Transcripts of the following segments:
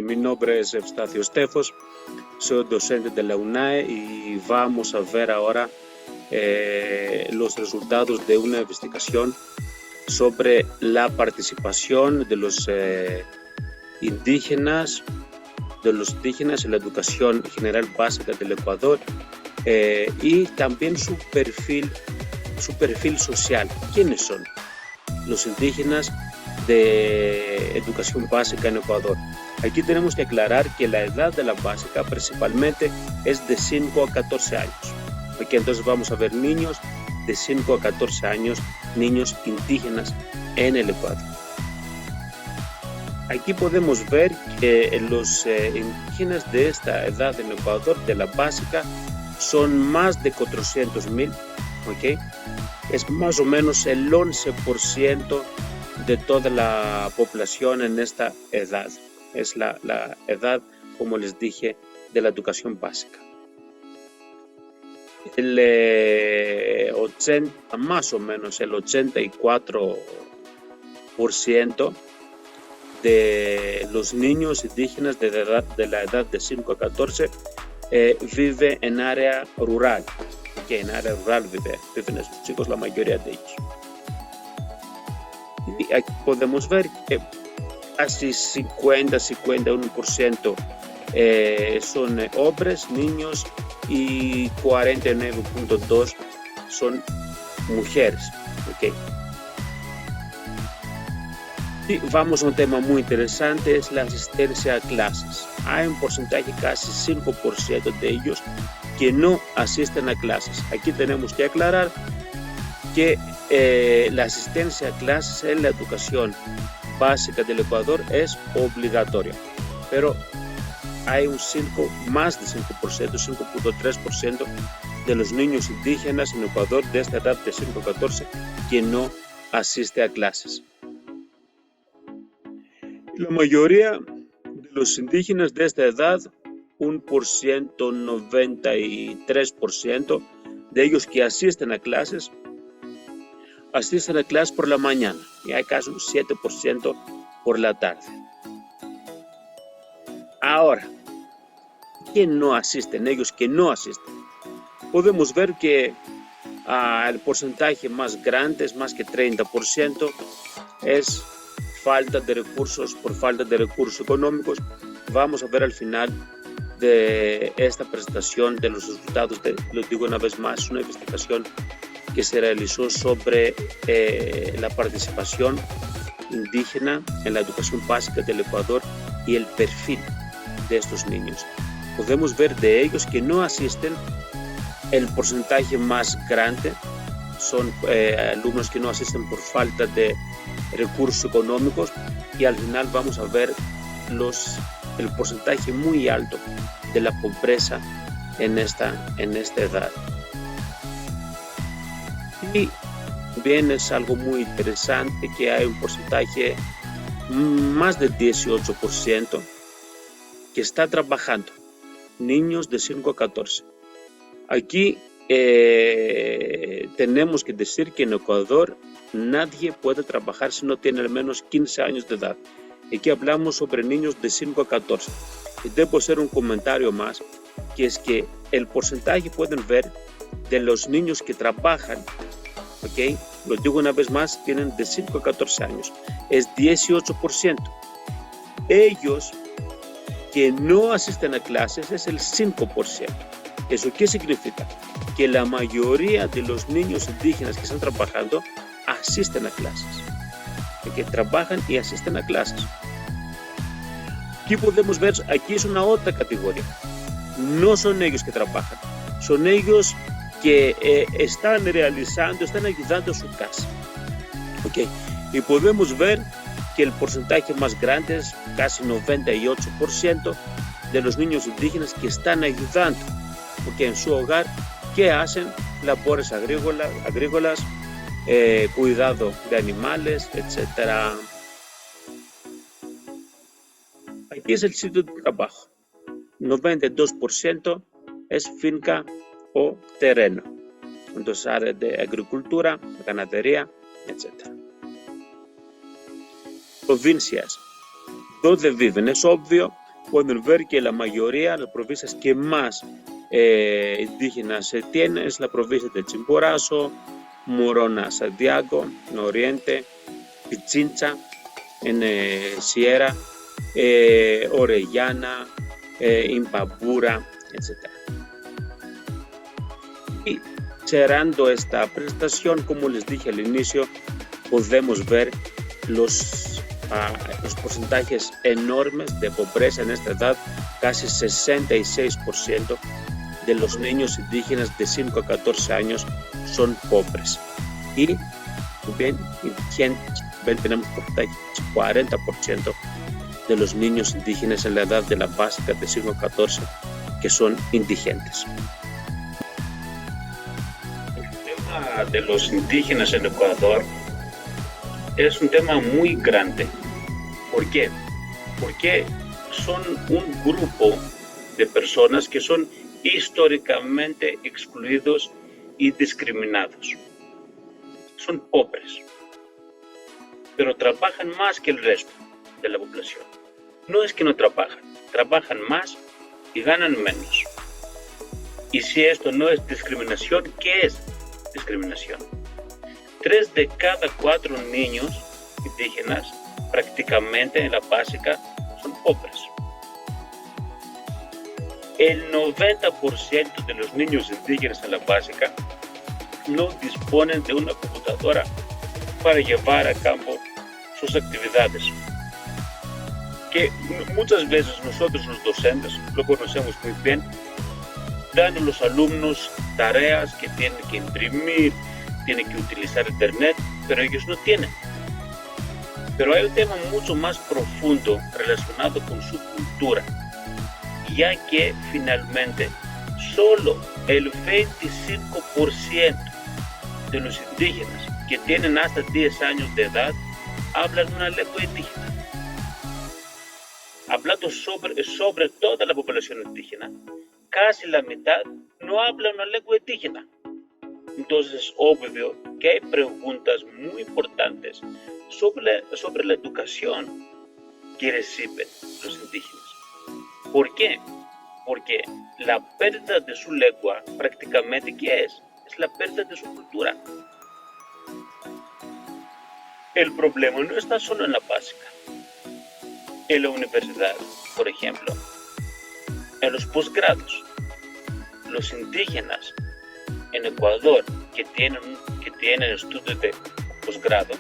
Mi nombre es Eustacio Stefos, soy docente de la UNAE y vamos a ver ahora los resultados de una investigación sobre la participación de los indígenas en la educación general básica del Ecuador y también su perfil social. ¿Quiénes son los indígenas de educación básica en Ecuador? Aquí tenemos que aclarar que la edad de la básica principalmente es de 5 a 14 años. Aquí entonces vamos a ver niños de 5 a 14 años, niños indígenas en el Ecuador. Aquí podemos ver que los indígenas de esta edad en Ecuador, de la básica, son más de 400,000, ¿ok? Es más o menos el 11% de toda la población en esta edad. Es la edad, como les dije, de la educación básica. Más o menos el 84% de los niños indígenas de la edad de 5 a 14 vive en área rural. Que en área rural viven esos chicos, la mayoría de ellos. Y aquí podemos ver que casi 51% son hombres, niños, y 49.2% son mujeres. ¿Okay? Y vamos a un tema muy interesante, es la asistencia a clases. Hay un porcentaje, casi 5% de ellos, que no asisten a clases. Aquí tenemos que aclarar que la asistencia a clases en la educación básica del Ecuador es obligatoria, pero hay más de 5%, 5.3% de los niños indígenas en Ecuador de esta edad de 5 a 14 que no asiste a clases. La mayoría de los indígenas de esta edad, 93% de ellos que asisten a clases por la mañana y hay casi un 7% por la tarde. Ahora, ¿quién no asisten? Ellos que no asisten. Podemos ver que el porcentaje más grande, es más que 30%, es falta de recursos, por falta de recursos económicos. Vamos a ver al final de esta presentación de los resultados, lo digo una vez más, una investigación que se realizó sobre la participación indígena en la educación básica del Ecuador y el perfil de estos niños. Podemos ver de ellos que no asisten, el porcentaje más grande son alumnos que no asisten por falta de recursos económicos y al final vamos a ver el porcentaje muy alto de la pobreza en esta edad. Y bien, es algo muy interesante que hay un porcentaje más de 18% que está trabajando, niños de 5 a 14. Aquí tenemos que decir que en Ecuador nadie puede trabajar si no tiene al menos 15 años de edad. Aquí hablamos sobre niños de 5 a 14. Y debo hacer un comentario más, que es que el porcentaje, pueden ver, de los niños que trabajan, ¿ok? Lo digo una vez más, tienen de 5 a 14 años, es 18%. Ellos que no asisten a clases es el 5%. ¿Eso qué significa? Que la mayoría de los niños indígenas que están trabajando asisten a clases, que trabajan y asisten a clases. Aquí podemos ver, aquí es una otra categoría. No son ellos que trabajan, son ellos que están ayudando a su casa. ¿Okay? Y podemos ver que el porcentaje más grande es casi 98% de los niños indígenas que están ayudando, porque en su hogar, ¿qué hacen? Labores agrícolas, cuidado de animales, etc. Aquí es el sitio de trabajo. 92% es finca o terreno. entonces áreas de agricultura, ganadería, etc. Provincias donde viven, es obvio, pueden ver que la mayoría de las provincias que más indígenas se tienen es la provincia de Chimborazo, Morona, Santiago, en Oriente, Pichincha, en Sierra, Orellana, Imbabura, etc. Y cerrando esta presentación, como les dije al inicio, podemos ver los porcentajes enormes de pobreza en esta edad. Casi 66% de los niños indígenas de 5 a 14 años son pobres. Y bien, indigentes, tenemos porcentajes 40% de los niños indígenas en la edad de la básica de 5 a 14 que son indigentes. El tema de los indígenas en Ecuador es un tema muy grande. ¿Por qué? Porque son un grupo de personas que son históricamente excluidos y discriminados. Son pobres, pero trabajan más que el resto de la población. No es que no trabajan, trabajan más y ganan menos. Y si esto no es discriminación, ¿qué es discriminación? 3 de cada 4 niños indígenas prácticamente en la básica son pobres. El 90% de los niños indígenas en la básica no disponen de una computadora para llevar a cabo sus actividades, que muchas veces nosotros los docentes lo conocemos muy bien. Dan a los alumnos tareas que tienen que imprimir, tienen que utilizar internet, pero ellos no tienen. Pero hay un tema mucho más profundo relacionado con su cultura, ya que finalmente solo el 25% de los indígenas que tienen hasta 10 años de edad hablan una lengua indígena. Hablando sobre toda la población indígena, casi la mitad no habla una lengua indígena. Entonces es obvio que hay preguntas muy importantes sobre la educación que reciben los indígenas. ¿Por qué? Porque la pérdida de su lengua prácticamente, ¿qué es? Es la pérdida de su cultura. El problema no está solo en la básica. En la universidad, por ejemplo, en los posgrados, los indígenas en Ecuador que tienen estudios de posgrado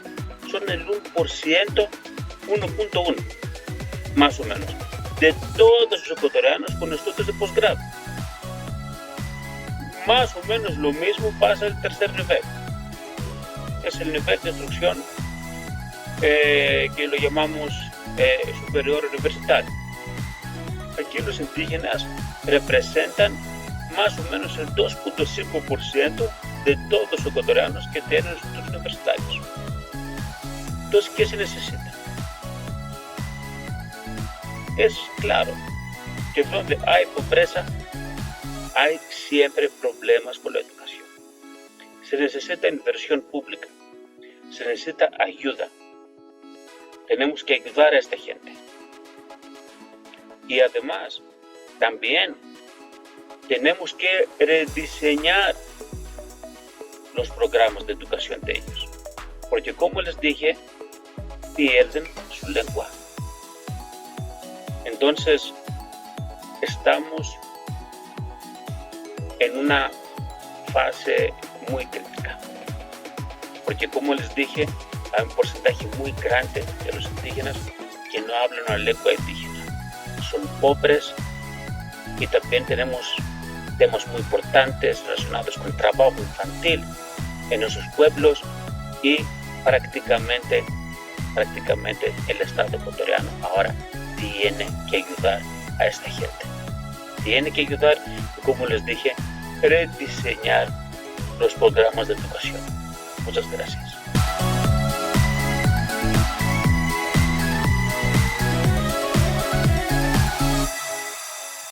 son el 1%, 1.1 más o menos, de todos los ecuatorianos con estudios de posgrado. Más o menos lo mismo pasa al tercer nivel. Es el nivel de instrucción que lo llamamos superior universitario. Aquí los indígenas representan más o menos el 2.5% de todos los ecuatorianos que tienen estudios universitarios. Entonces, ¿qué se necesita? Es claro que donde hay pobreza, hay siempre problemas con la educación. Se necesita inversión pública, se necesita ayuda. Tenemos que ayudar a esta gente. Y además, también tenemos que rediseñar los programas de educación de ellos. Porque como les dije, pierden su lengua. Entonces, estamos en una fase muy crítica. Porque como les dije, hay un porcentaje muy grande de los indígenas que no hablan una lengua indígena. Son pobres y también tenemos temas muy importantes relacionados con trabajo infantil en esos pueblos y prácticamente el Estado ecuatoriano ahora tiene que ayudar a esta gente. Tiene que ayudar, como les dije, rediseñar los programas de educación. Muchas gracias.